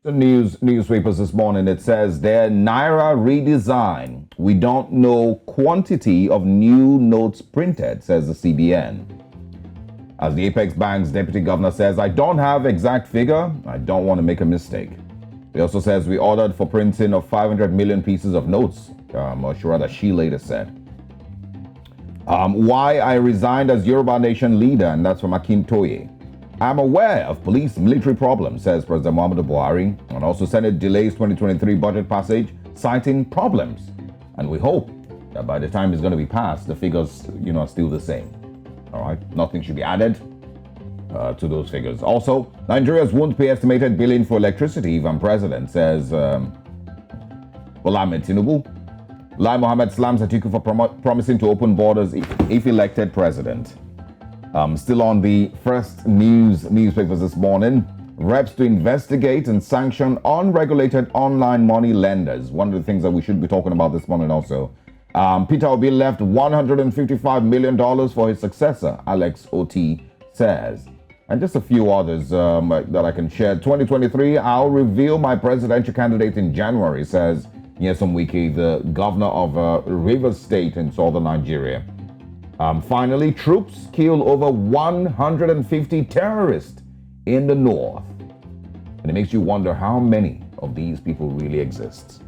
The newspapers this morning, it says their Naira redesign. We don't know quantity of new notes printed, says the CBN. As the Apex Bank's deputy governor says, I don't have exact figure. I don't want to make a mistake. He also says we ordered for printing of 500 million pieces of notes, or rather she later said. Why I resigned as Yoruba Nation leader, and that's from Akin Toye. I'm aware of police military problems, says President Muhammadu Buhari, and also Senate delays 2023 budget passage, citing problems. And we hope that by the time it's going to be passed, the figures, are still the same. All right, nothing should be added to those figures. Also, Nigerians won't pay estimated billing for electricity, even President says Bola Ahmed Tinubu. Lai Mohammed slams Atiku for promising to open borders if elected president. Still on the first newspapers this morning, reps to investigate and sanction unregulated online money lenders. One of the things that we should be talking about this morning also. Peter Obi left $155 million for his successor, Alex Oti says. And just a few others that I can share. 2023, I'll reveal my presidential candidate in January, says Nyesom Wike, the governor of Rivers State in southern Nigeria. Finally, troops kill over 150 terrorists in the north. And it makes you wonder how many of these people really exist.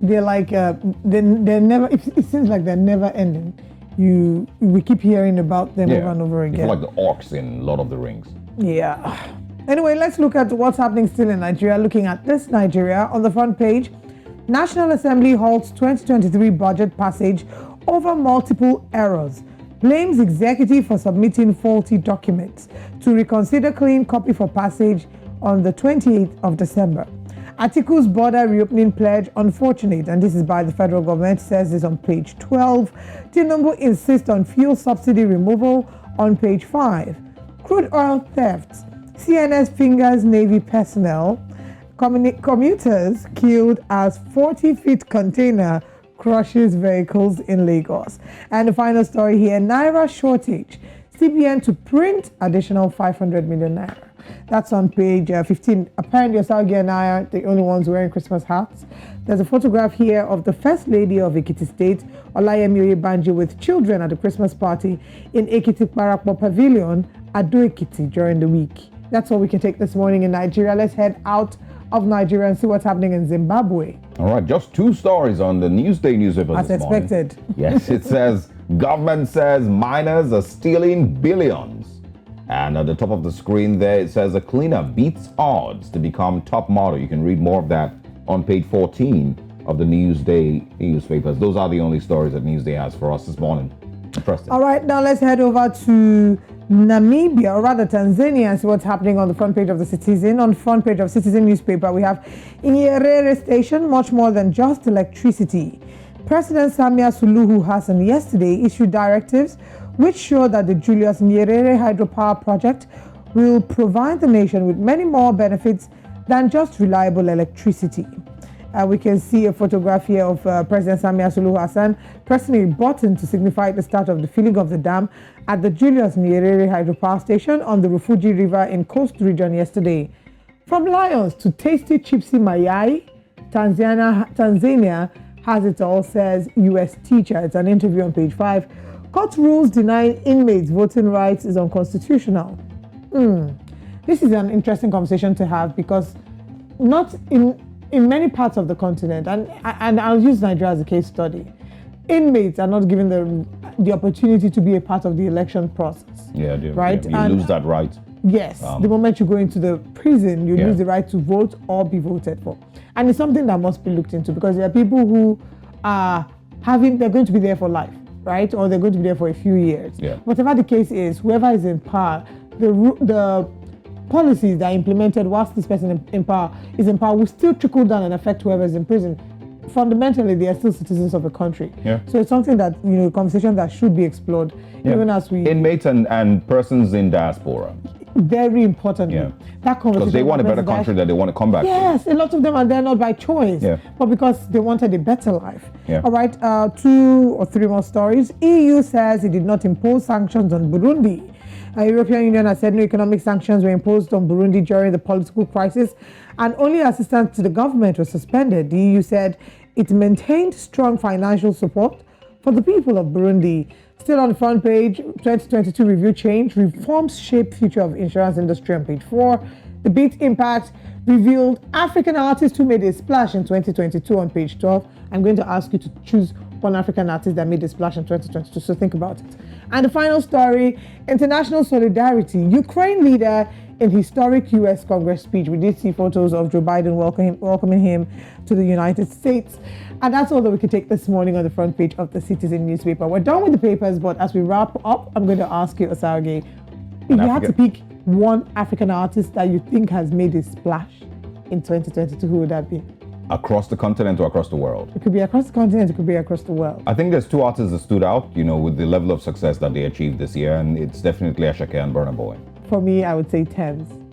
They're like, they're never, it seems like they're never ending. We keep hearing about them over and over again. They feel like the orcs in Lord of the Rings. Yeah. Anyway, let's look at what's happening still in Nigeria. Looking at this Nigeria, on the front page, National Assembly halts 2023 budget passage over multiple errors. Blames executive for submitting faulty documents to reconsider clean copy for passage on the 28th of December. Atiku's border reopening pledge unfortunate, and this is by the federal government, says this on page 12. Tinubu insists on fuel subsidy removal on page 5. Crude oil thefts. CNS fingers Navy personnel. Commuters killed as 40-feet container crushes vehicles in Lagos. And the final story here, Naira shortage. CBN to print additional 500 million Naira. That's on page 15. Apparently, Osage and I are the only ones wearing Christmas hats. There's a photograph here of the First Lady of Ekiti State, Olayemi Oyebanji, with children at a Christmas party in Ekiti Parakpo Pavilion, Ado Ekiti, during the week. That's all we can take this morning in Nigeria. Let's head out of Nigeria and see what's happening in Zimbabwe. All right, just two stories on the Newsday newspaper as this expected. Morning. Yes, it says government says miners are stealing billions. And at the top of the screen there, it says a cleaner beats odds to become top model. You can read more of that on page 14 of the Newsday newspapers. Those are the only stories that Newsday has for us this morning. Interesting. All right, now let's head over to Namibia, or rather Tanzania, and see what's happening on the front page of the Citizen. On front page of Citizen newspaper, we have Nyerere Station, much more than just electricity. President Samia Suluhu Hassan yesterday issued directives which show that the Julius Nyerere hydropower project will provide the nation with many more benefits than just reliable electricity. We can see a photograph here of President Samia Suluhu Hassan pressing a button to signify the start of the filling of the dam at the Julius Nyerere hydropower station on the Rufiji River in Coast Region yesterday. From lions to tasty chipsy mayai, Tanzania has it all, says U.S. teacher. It's an interview on page 5. Court rules denying inmates voting rights is unconstitutional. This is an interesting conversation to have because not in many parts of the continent, and I'll use Nigeria as a case study, inmates are not given the opportunity to be a part of the election process. Yeah, right? You lose that right. Yes, the moment you go into the prison, you lose the right to vote or be voted for. And it's something that must be looked into because there are people who are they're going to be there for life, right? Or they're going to be there for a few years. Yeah. Whatever the case is, whoever is in power, the policies that are implemented whilst this person is in power will still trickle down and affect whoever is in prison. Fundamentally, they are still citizens of the country. Yeah. So it's something that, a conversation that should be explored, even as we... Inmates and persons in diaspora. Very importantly. Yeah. That conversation... Because they want a better country that they want to come back to. Yes, a lot of them are there not by choice, but because they wanted a better life. Yeah. All right, 2 or 3 more stories. EU says it did not impose sanctions on Burundi. The European Union has said no economic sanctions were imposed on Burundi during the political crisis, and only assistance to the government was suspended. The EU said it maintained strong financial support for the people of Burundi. Still on the front page, 2022 review change, reforms shape future of insurance industry on page 4. The Beat Impact revealed African artists who made a splash in 2022 on page 12. I'm going to ask you to choose one African artist that made a splash in 2022, so think about it. And the final story, international solidarity. Ukraine leader in historic U.S. Congress speech. We did see photos of Joe Biden welcoming him to the United States. And that's all that we could take this morning on the front page of the Citizen newspaper. We're done with the papers, but as we wrap up, I'm going to ask you, Osage, if you had to pick one African artist that you think has made a splash in 2022, who would that be? Across the continent or across the world? It could be across the continent, it could be across the world. I think there's two artists that stood out, with the level of success that they achieved this year, and it's definitely Ashake and Burna Boy. For me, I would say Thames.